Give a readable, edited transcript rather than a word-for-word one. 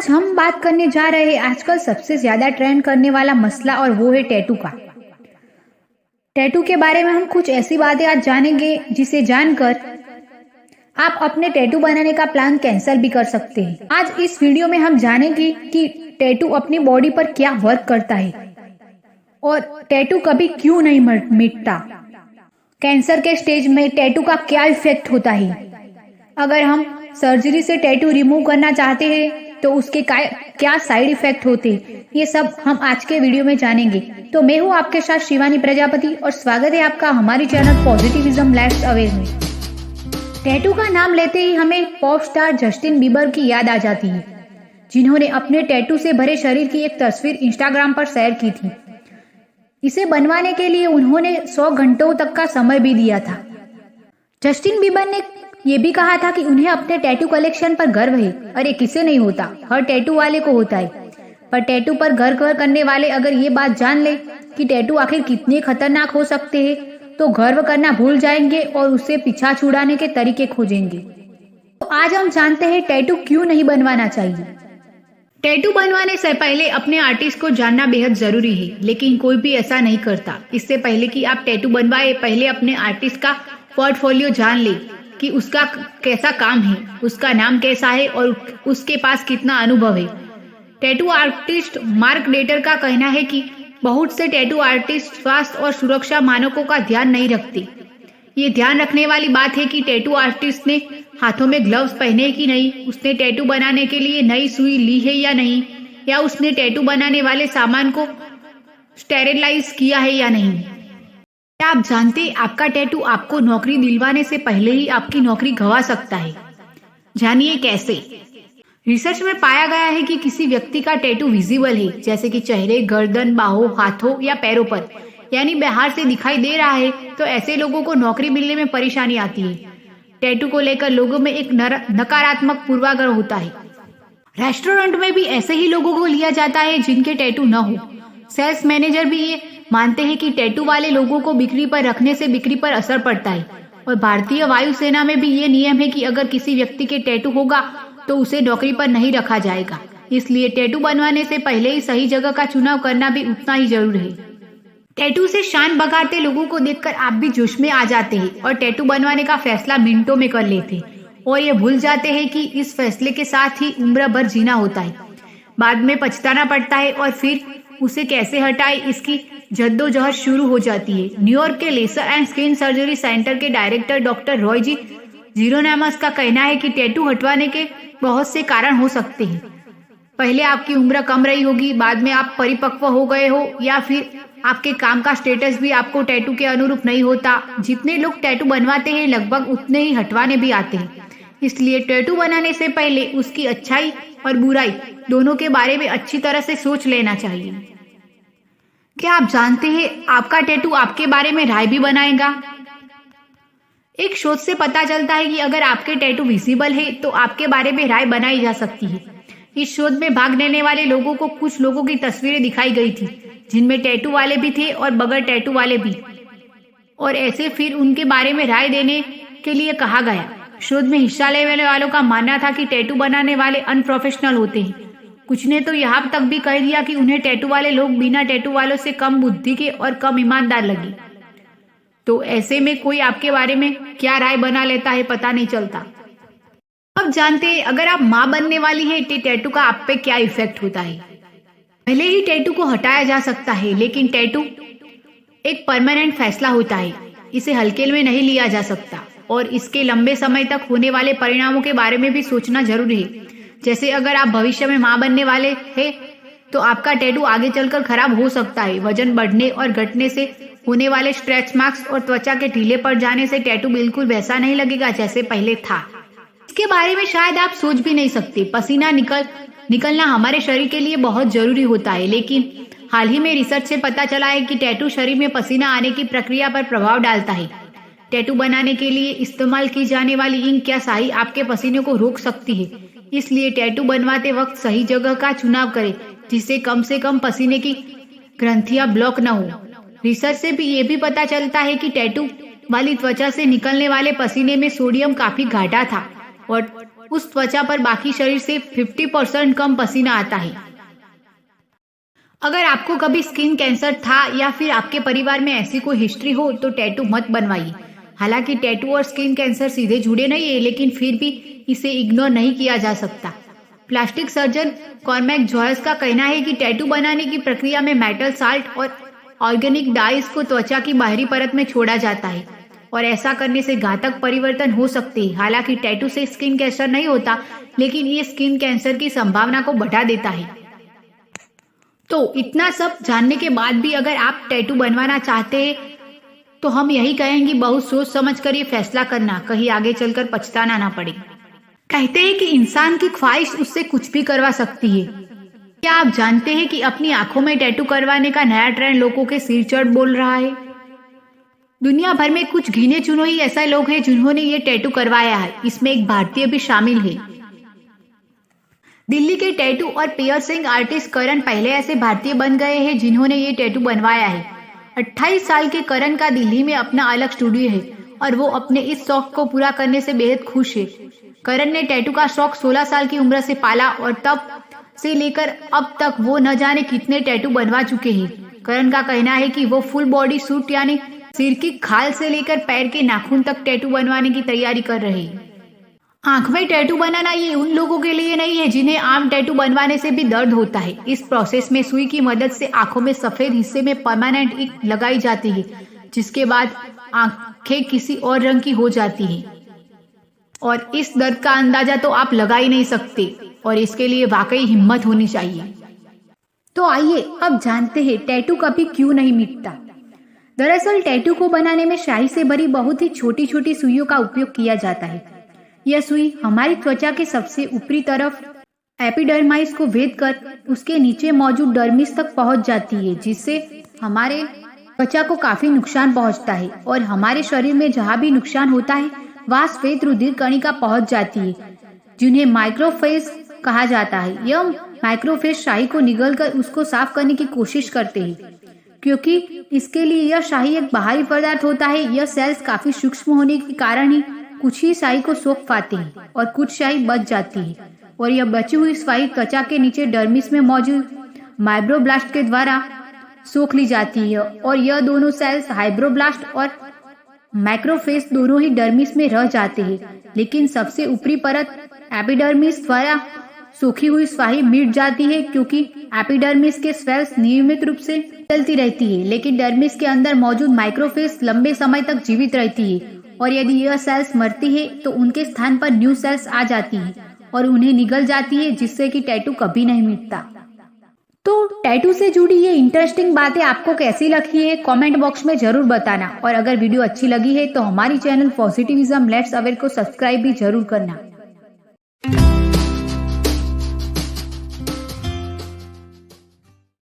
आज हम बात करने जा रहे हैं आजकल सबसे ज्यादा ट्रेंड करने वाला मसला, और वो है टैटू का। टैटू के बारे में हम कुछ ऐसी बातें आज जानेंगे जिसे जानकर आप अपने टैटू बनाने का प्लान कैंसिल भी कर सकते हैं। आज इस वीडियो में हम जानेंगे कि टैटू अपनी बॉडी पर क्या वर्क करता है और टैटू कभी क्यों नहीं मिटता। कैंसर के स्टेज में टैटू का क्या इफेक्ट होता है। अगर हम सर्जरी से टैटू रिमूव करना चाहते हैं तो उसके क्या साइड इफेक्ट होते हैं, ये सब हम आज के वीडियो में जानेंगे। तो मैं हूँ आपके साथ शिवानी प्रजापति और स्वागत है आपका हमारी चैनल पॉजिटिविज्म लाइफ अवेयर में। टैटू का नाम लेते ही हमें पॉप स्टार जस्टिन बीबर की याद आ जाती है, जिन्होंने अपने टैटू से भरे शरीर की एक तस्वीर इंस्टाग्राम पर शेयर की थी। इसे बनवाने के लिए उन्होंने 100 घंटों तक का समय भी दिया था। जस्टिन बीबर ने ये भी कहा था कि उन्हें अपने टैटू कलेक्शन पर गर्व है। अरे किसे नहीं होता, हर टैटू वाले को होता है। पर टैटू पर गर्व करने वाले अगर ये बात जान ले कि टैटू आखिर कितने खतरनाक हो सकते हैं तो गर्व करना भूल जाएंगे और उससे पीछा छुड़ाने के तरीके खोजेंगे। तो आज हम जानते हैं टैटू क्यों नहीं बनवाना चाहिए। टैटू बनवाने से पहले अपने आर्टिस्ट को जानना बेहद जरूरी है, लेकिन कोई भी ऐसा नहीं करता। इससे पहले कि आप टैटू बनवाए, पहले अपने आर्टिस्ट का पोर्टफोलियो जान ले कि उसका कैसा काम है, उसका नाम कैसा है और उसके पास कितना अनुभव है। टैटू आर्टिस्ट मार्क डेटर का कहना है कि बहुत से टैटू आर्टिस्ट स्वास्थ्य और सुरक्षा मानकों का ध्यान नहीं रखते। ये ध्यान रखने वाली बात है कि टैटू आर्टिस्ट ने हाथों में ग्लव्स पहने कि नहीं, उसने टैटू बनाने के लिए नई सुई ली है या नहीं, या उसने टैटू बनाने वाले सामान को स्टेरिलाइज किया है या नहीं। क्या आप जानते आपका टैटू आपको नौकरी दिलवाने से पहले ही आपकी नौकरी गंवा सकता है। जानिए कैसे। रिसर्च में पाया गया है कि किसी व्यक्ति का टैटू विजिबल है, जैसे कि चेहरे, गर्दन, बाहों, हाथों या पैरों पर, यानी बाहर से दिखाई दे रहा है, तो ऐसे लोगों को नौकरी मिलने में परेशानी आती है। टैटू को लेकर लोगों में एक नकारात्मक पूर्वाग्रह होता है। रेस्टोरेंट में भी ऐसे ही लोगों को लिया जाता है जिनके टैटू न हो। सेल्स मैनेजर भी ये मानते हैं कि टैटू वाले लोगों को बिक्री पर रखने से बिक्री पर असर पड़ता है। और भारतीय वायुसेना में भी ये नियम है कि अगर किसी व्यक्ति के टैटू होगा तो उसे नौकरी पर नहीं रखा जाएगा। इसलिए टैटू बनवाने से पहले ही सही जगह का चुनाव करना भी उतना ही जरूरी है। टैटू से शान बघारते लोगों को देखकर आप भी जोश में आ जाते हैं और टैटू बनवाने का फैसला मिनटों में कर लेते हैं और ये भूल जाते हैं कि इस फैसले के साथ ही उम्र भर जीना होता है। बाद में पछताना पड़ता है और फिर उसे कैसे हटाए इसकी जद्दोजहद शुरू हो जाती है। न्यूयॉर्क के laser and skin surgery centre के director doctor Roy G Geronemus का कहना है कि टैटू हटवाने के बहुत से कारण हो सकते हैं। पहले आपकी उम्र कम रही होगी, बाद में आप परिपक्व हो गए हो, या फिर आपके काम का स्टेटस भी आपको टैटू के अनुरूप नहीं होता। जितने लोग टैटू बनवाते हैं लगभग उतने ही हटवाने भी आते हैं। इसलिए टैटू बनाने से पहले उसकी अच्छाई और बुराई दोनों के बारे में अच्छी तरह से सोच लेना चाहिए। क्या आप जानते हैं आपका टैटू आपके बारे में राय भी बनाएगा। एक शोध से पता चलता है कि अगर आपके टैटू विजिबल है तो आपके बारे में राय बनाई जा सकती है। इस शोध में भाग लेने वाले लोगों को कुछ लोगों की तस्वीरें दिखाई गई थी, जिनमें टैटू वाले भी थे और बगैर टैटू वाले भी, और ऐसे फिर उनके बारे में राय देने के लिए कहा गया। शोध में हिस्सा लेने वालों का मानना था कि टैटू बनाने वाले अनप्रोफेशनल होते हैं। कुछ ने तो यहाँ तक भी कह दिया कि उन्हें टैटू वाले लोग बिना टैटू वालों से कम बुद्धि के और कम ईमानदार लगे। तो ऐसे में कोई आपके बारे में क्या राय बना लेता है पता नहीं चलता। अब जानते हैं अगर आप माँ बनने वाली है तो टैटू का आप पे क्या इफेक्ट होता है। पहले ही टैटू को हटाया जा सकता है, लेकिन टैटू एक परमानेंट फैसला होता है। इसे हल्के में नहीं लिया जा सकता और इसके लंबे समय तक होने वाले परिणामों के बारे में भी सोचना जरूरी है। जैसे अगर आप भविष्य में माँ बनने वाले हैं तो आपका टैटू आगे चलकर खराब हो सकता है। वजन बढ़ने और घटने से होने वाले स्ट्रेच मार्क्स और त्वचा के ढीले पड़ जाने से टैटू बिल्कुल वैसा नहीं लगेगा जैसे पहले था। इसके बारे में शायद आप सोच भी नहीं सकते। पसीना निकलना हमारे शरीर के लिए बहुत जरूरी होता है, लेकिन हाल ही में रिसर्च से पता चला है कि टैटू शरीर में पसीना आने की प्रक्रिया पर प्रभाव डालता है। टैटू बनाने के लिए इस्तेमाल की जाने वाली इंक या स्याही आपके पसीने को रोक सकती है। इसलिए टैटू बनवाते वक्त सही जगह का चुनाव करें, जिससे कम से कम पसीने की ग्रंथियां ब्लॉक न हो। रिसर्च से भी ये भी पता चलता है कि टैटू वाली त्वचा से निकलने वाले पसीने में सोडियम काफी घाटा था और उस त्वचा पर बाकी शरीर से 50% कम पसीना आता है। अगर आपको कभी स्किन कैंसर था या फिर आपके परिवार में ऐसी कोई हिस्ट्री हो तो टैटू मत बनवाइए। हालांकि टैटू और स्किन कैंसर सीधे जुड़े नहीं है, लेकिन फिर भी इसे इग्नोर नहीं किया जा सकता। प्लास्टिक सर्जन कॉर्मैक जॉयस का कहना है कि टैटू बनाने की प्रक्रिया में मेटल साल्ट और ऑर्गेनिक डाइज को त्वचा की बाहरी परत में छोड़ा जाता है और ऐसा करने से घातक परिवर्तन हो सकते हैं। हालांकि टैटू से स्किन कैंसर नहीं होता, लेकिन ये स्किन कैंसर की संभावना को बढ़ा देता है। तो इतना सब जानने के बाद भी अगर आप टैटू बनवाना चाहते हैं तो हम यही कहेंगे, बहुत सोच समझ कर ये फैसला करना, कहीं आगे चलकर पछताना ना पड़े। कहते हैं कि इंसान की ख्वाहिश उससे कुछ भी करवा सकती है। क्या आप जानते हैं कि अपनी आंखों में टैटू करवाने का नया ट्रेंड लोगों के सिर चढ़ बोल रहा है। दुनिया भर में कुछ गिने चुने ही ऐसे लोग हैं जिन्होंने ये टैटू करवाया है। इसमें एक भारतीय भी शामिल है। दिल्ली के टैटू और पियर्सिंग आर्टिस्ट करण पहले ऐसे भारतीय बन गए हैं जिन्होंने ये टैटू बनवाया है। 28 साल के करण का दिल्ली में अपना अलग स्टूडियो है और वो अपने इस शौक को पूरा करने से बेहद खुश है। करण ने टैटू का शौक 16 साल की उम्र से पाला और तब से लेकर अब तक वो न जाने कितने टैटू बनवा चुके हैं। करण का कहना है कि वो फुल बॉडी सूट यानी सिर की खाल से लेकर पैर के नाखून तक टैटू बनवाने की तैयारी कर रहे हैं। आंख में टैटू बनाना ये उन लोगों के लिए नहीं है जिन्हें आम टैटू बनवाने से भी दर्द होता है। इस प्रोसेस में सुई की मदद से आंखों में सफेद हिस्से में परमानेंट इंक लगाई जाती है, जिसके बाद आंखें किसी और रंग की हो जाती हैं और इस दर्द का अंदाजा तो आप लगा ही नहीं सकते और इसके लिए वाकई हिम्मत होनी चाहिए। तो आइए अब जानते हैं टैटू कभी क्यों नहीं मिटता। दरअसल टैटू को बनाने में स्याही से भरी बहुत ही छोटी छोटी सुइयों का उपयोग किया जाता है। यह सुई हमारी त्वचा के सबसे ऊपरी तरफ एपिडर्माइस को भेद कर उसके नीचे मौजूद डर्मिस तक पहुंच जाती है, जिससे हमारे त्वचा को काफी नुकसान पहुंचता है और हमारे शरीर में जहां भी नुकसान होता है वहां श्वेत रुधिर कणिका पहुंच जाती है, जिन्हें माइक्रोफेज कहा जाता है। यह माइक्रोफेज स्याही को निगलकर उसको साफ करने की कोशिश करते हैं। क्योंकि इसके लिए यह स्याही एक बाहरी पदार्थ होता है, यह सेल्स काफी सूक्ष्म होने के कारण ही कुछ ही स्याही को सोख पाते हैं और कुछ स्याही बच जाती है और यह बची हुई स्याही त्वचा के नीचे डर्मिस में मौजूद माइब्रोब्लास्ट के द्वारा सोख ली जाती है और यह दोनों सेल्स हाइब्रोब्लास्ट और माइक्रोफेज दोनों ही डर्मिस में रह जाते हैं। लेकिन सबसे ऊपरी परत एपिडर्मिस द्वारा सोखी हुई स्याही मिट जाती है, क्योंकि एपिडर्मिस के सेल्स नियमित रूप से चलती रहती है, लेकिन डर्मिस के अंदर मौजूद माइक्रोफेज लंबे समय तक जीवित रहती है और यदि यह सेल्स मरती है तो उनके स्थान पर न्यू सेल्स आ जाती है और उन्हें निगल जाती है, जिससे कि टैटू कभी नहीं मिटता। तो टैटू से जुड़ी ये इंटरेस्टिंग बातें आपको कैसी लगी है कमेंट बॉक्स में जरूर बताना और अगर वीडियो अच्छी लगी है तो हमारी चैनल पॉजिटिविज्म लेट्स अवेयर को सब्सक्राइब भी जरूर करना।